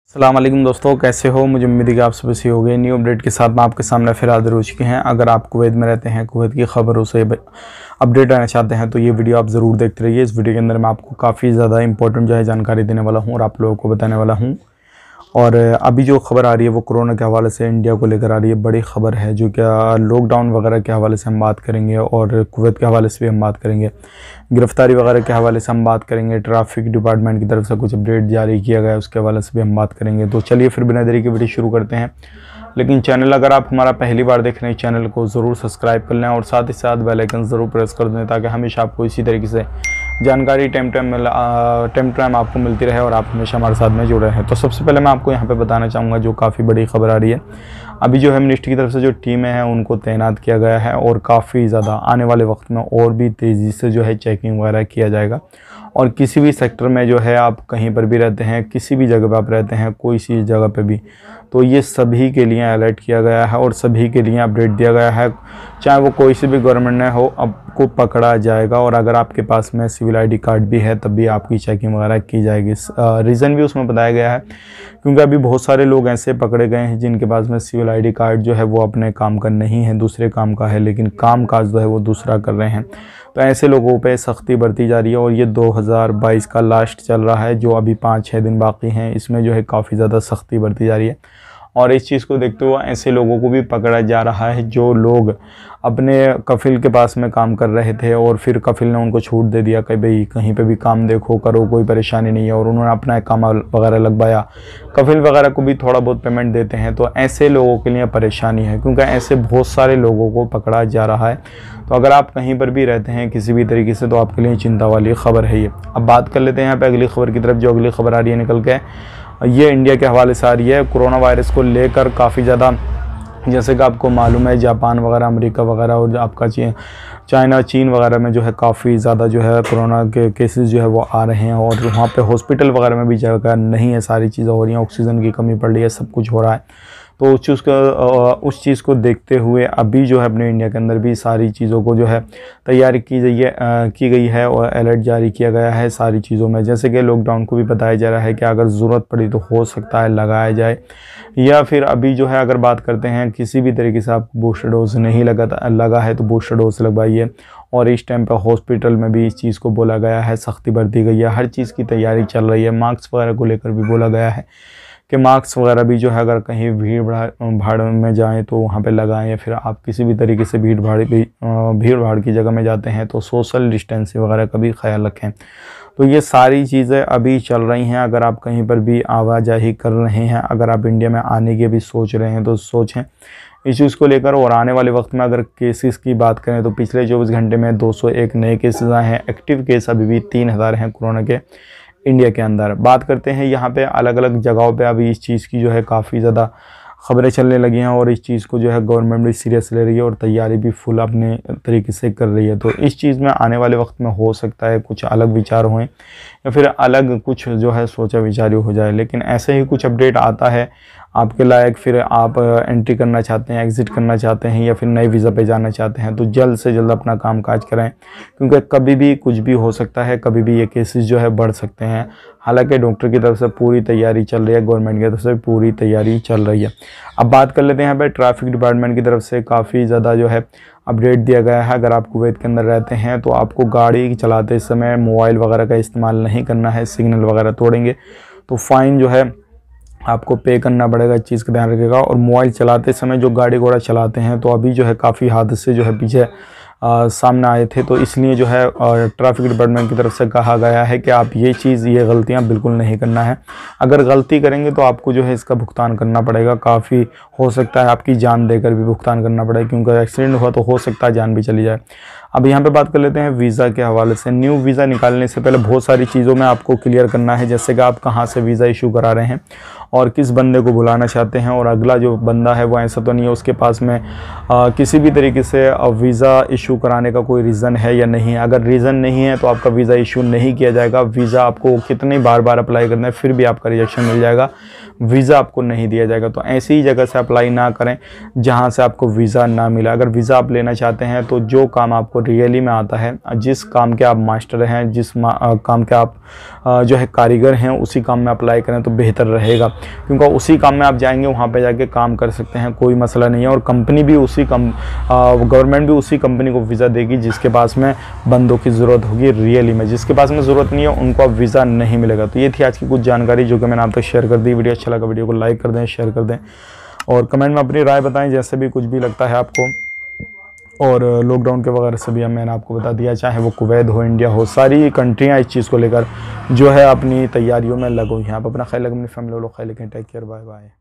अस्सलाम वालेकुम दोस्तों, कैसे हो। मुझे उम्मीद है कि आप सब अच्छे हो गए। न्यू अपडेट के साथ मैं आपके सामने फिर हाजिर हो चुके हैं। अगर आप कुवैत में रहते हैं, कुवैत की खबरों से अपडेट आना चाहते हैं तो ये वीडियो आप ज़रूर देखते रहिए। इस वीडियो के अंदर मैं आपको काफ़ी ज़्यादा इंपॉर्टेंट जानकारी देने वाला हूँ और आप लोगों को बताने वाला हूँ। और अभी जो खबर आ रही है वो कोरोना के हवाले से इंडिया को लेकर आ रही है। बड़ी खबर है जो क्या लॉकडाउन वगैरह के हवाले से हम बात करेंगे और कुवैत के हवाले से भी हम बात करेंगे। गिरफ्तारी वगैरह के हवाले से हम बात करेंगे। ट्रैफिक डिपार्टमेंट की तरफ से कुछ अपडेट जारी किया गया है, उसके हवाले से भी हम बात करेंगे। तो चलिए फिर बिना देरी की वीडियो शुरू करते हैं। लेकिन चैनल अगर आप हमारा पहली बार देख रहे हैं, चैनल को ज़रूर सब्सक्राइब कर लें और साथ ही साथ बेल आइकन ज़रूर प्रेस कर दें ताकि हमेशा आपको इसी तरीके से जानकारी टाइम टाइम आपको मिलती रहे और आप हमेशा हमारे साथ में जुड़े रहें। तो सबसे पहले मैं आपको यहाँ पे बताना चाहूँगा जो काफ़ी बड़ी खबर आ रही है। अभी जो है मिनिस्ट्री की तरफ से जो टीमें हैं उनको तैनात किया गया है और काफ़ी ज़्यादा आने वाले वक्त में और भी तेज़ी से जो है चेकिंग वगैरह किया जाएगा। और किसी भी सेक्टर में जो है आप कहीं पर भी रहते हैं, किसी भी जगह पर आप रहते हैं, कोई सी जगह पे भी, तो ये सभी के लिए अलर्ट किया गया है और सभी के लिए अपडेट दिया गया है। चाहे वो कोई सी भी गवर्नमेंट ने हो, आपको पकड़ा जाएगा और अगर आपके पास में सिविल आईडी कार्ड भी है तब भी आपकी चेकिंग वगैरह की जाएगी। रीज़न भी उसमें बताया गया है क्योंकि अभी बहुत सारे लोग ऐसे पकड़े गए हैं जिनके पास में सिविल आईडी कार्ड जो है वो अपने काम का नहीं है, दूसरे काम का है, लेकिन काम काज जो है वो दूसरा कर रहे हैं। तो ऐसे लोगों पे सख्ती बरती जा रही है और ये 2022 का लास्ट चल रहा है, जो अभी 5-6 दिन बाकी हैं, इसमें जो है काफ़ी ज़्यादा सख्ती बरती जा रही है। और इस चीज़ को देखते हुए ऐसे लोगों को भी पकड़ा जा रहा है जो लोग अपने कफिल के पास में काम कर रहे थे और फिर कफिल ने उनको छूट दे दिया कि भाई कहीं पे भी काम देखो करो, कोई परेशानी नहीं है, और उन्होंने अपना काम वगैरह लगवाया। कफिल वगैरह को भी थोड़ा बहुत पेमेंट देते हैं, तो ऐसे लोगों के लिए परेशानी है क्योंकि ऐसे बहुत सारे लोगों को पकड़ा जा रहा है। तो अगर आप कहीं पर भी रहते हैं किसी भी तरीके से तो आपके लिए चिंता वाली खबर है ये। अब बात कर लेते हैं यहाँ पर अगली खबर की तरफ। जो अगली खबर आ रही है निकल के, ये इंडिया के हवाले से आ रही है। कोरोना वायरस को लेकर काफ़ी ज़्यादा, जैसे कि आपको मालूम है, जापान वगैरह, अमेरिका वगैरह और आपका चाइना, चीन वगैरह में जो है काफ़ी ज़्यादा जो है कोरोना के केसेस जो है वो आ रहे हैं और वहाँ पे हॉस्पिटल वगैरह में भी जगह नहीं है, सारी चीज़ें हो रही हैं, ऑक्सीजन की कमी पड़ रही है, सब कुछ हो रहा है। तो उस चीज़ को देखते हुए अभी जो है अपने इंडिया के अंदर भी सारी चीज़ों को जो है तैयारी की गई है और अलर्ट जारी किया गया है सारी चीज़ों में। जैसे कि लॉकडाउन को भी बताया जा रहा है कि अगर ज़रूरत पड़ी तो हो सकता है लगाया जाए, या फिर अभी जो है अगर बात करते हैं किसी भी तरीके से आप बूस्टर डोज नहीं लगा है तो बूस्टर डोज लगवाइए। और इस टाइम पर हॉस्पिटल में भी इस चीज़ को बोला गया है, सख्ती बरती गई है, हर चीज़ की तैयारी चल रही है। मास्क वगैरह को लेकर भी बोला गया है कि मास्क वगैरह भी जो है अगर कहीं भीड़ भाड़ में जाएं तो वहाँ पे लगाएं, या फिर आप किसी भी तरीके से भीड़ भाड़ की जगह में जाते हैं तो सोशल डिस्टेंसिंग वगैरह का भी ख्याल रखें। तो ये सारी चीज़ें अभी चल रही हैं। अगर आप कहीं पर भी आवाजाही कर रहे हैं, अगर आप इंडिया में आने की भी सोच रहे हैं तो सोचें इस चीज़ को लेकर। और आने वाले वक्त में अगर केसेस की बात करें तो पिछले 24 घंटे में 201 नए केसेस आए हैं। एक्टिव केस अभी भी 3000 हैं कोरोना के इंडिया के अंदर। बात करते हैं यहाँ पे अलग अलग जगहों पे अभी इस चीज़ की जो है काफ़ी ज़्यादा खबरें चलने लगी हैं और इस चीज़ को जो है गवर्नमेंट भी सीरियस ले रही है और तैयारी भी फुल अपने तरीके से कर रही है। तो इस चीज़ में आने वाले वक्त में हो सकता है कुछ अलग विचार हों या फिर अलग कुछ जो है सोचा विचारी हो जाए, लेकिन ऐसे ही कुछ अपडेट आता है आपके लायक, फिर आप एंट्री करना चाहते हैं, एग्ज़िट करना चाहते हैं या फिर नए वीज़ा पे जाना चाहते हैं तो जल्द से जल्द अपना काम काज करें क्योंकि कभी भी कुछ भी हो सकता है, कभी भी ये केसेस जो है बढ़ सकते हैं। हालांकि डॉक्टर की तरफ से पूरी तैयारी चल रही है, गवर्नमेंट की तरफ से पूरी तैयारी चल रही है। अब बात कर लेते हैं यहाँ पर ट्रैफिक डिपार्टमेंट की तरफ से काफ़ी ज़्यादा जो है अपडेट दिया गया है। अगर आप कुवैत के अंदर रहते हैं तो आपको गाड़ी चलाते समय मोबाइल वगैरह का इस्तेमाल नहीं करना है। सिग्नल वगैरह तोड़ेंगे तो फ़ाइन जो है आपको पे करना पड़ेगा, इस चीज़ का ध्यान रखिएगा। और मोबाइल चलाते समय जो गाड़ी घोड़ा चलाते हैं तो अभी जो है काफ़ी हादसे जो है पीछे सामने आए थे, तो इसलिए जो है ट्रैफिक डिपार्टमेंट की तरफ से कहा गया है कि आप ये गलतियां बिल्कुल नहीं करना है। अगर गलती करेंगे तो आपको जो है इसका भुगतान करना पड़ेगा। काफ़ी हो सकता है आपकी जान देकर भी भुगतान करना पड़ेगा क्योंकि एक्सीडेंट हुआ तो हो सकता है जान भी चली जाए। अब यहाँ पे बात कर लेते हैं वीज़ा के हवाले से। न्यू वीज़ा निकालने से पहले बहुत सारी चीज़ों में आपको क्लियर करना है, जैसे कि आप कहाँ से वीज़ा इशू करा रहे हैं और किस बंदे को बुलाना चाहते हैं, और अगला जो बंदा है वो ऐसा तो नहीं है उसके पास में किसी भी तरीके से वीज़ा इशू कराने का कोई रीज़न है या नहीं है। अगर रीज़न नहीं है तो आपका वीज़ा इशू नहीं किया जाएगा। वीज़ा आपको कितनी बार अप्लाई करना है फिर भी आपका रिजेक्शन मिल जाएगा, वीज़ा आपको नहीं दिया जाएगा। तो ऐसी ही जगह से अप्लाई ना करें जहाँ से आपको वीज़ा ना मिला। अगर वीज़ा आप लेना चाहते हैं तो जो काम आपको आपको रियली में आता है, जिस काम के आप मास्टर हैं, जिस काम के आप जो है कारीगर हैं, उसी काम में अप्लाई करें तो बेहतर रहेगा, क्योंकि उसी काम में आप जाएंगे, वहाँ पे जाके काम कर सकते हैं, कोई मसला नहीं है। और कंपनी भी गवर्नमेंट भी उसी कंपनी को वीज़ा देगी जिसके पास में बंदों की ज़रूरत होगी रियली में। जिसके पास में ज़रूरत नहीं है उनको अब वीज़ा नहीं मिलेगा। तो ये थी आज की कुछ जानकारी जो कि मैंने आप तक शेयर कर दी। वीडियो अच्छा लगा वीडियो को लाइक कर दें, शेयर कर दें और कमेंट में अपनी राय बताएं, जैसे भी कुछ भी लगता है आपको। और लॉकडाउन के वगैरह सभी मैंने आपको बता दिया, चाहे वो कुवैत हो, इंडिया हो, सारी कंट्रियाँ इस चीज़ को लेकर जो है अपनी तैयारियों में लगो। यहाँ पर अपना ख्याल रखें, अपनी फैमिली वालों ख्याल रखें। Take care, bye bye.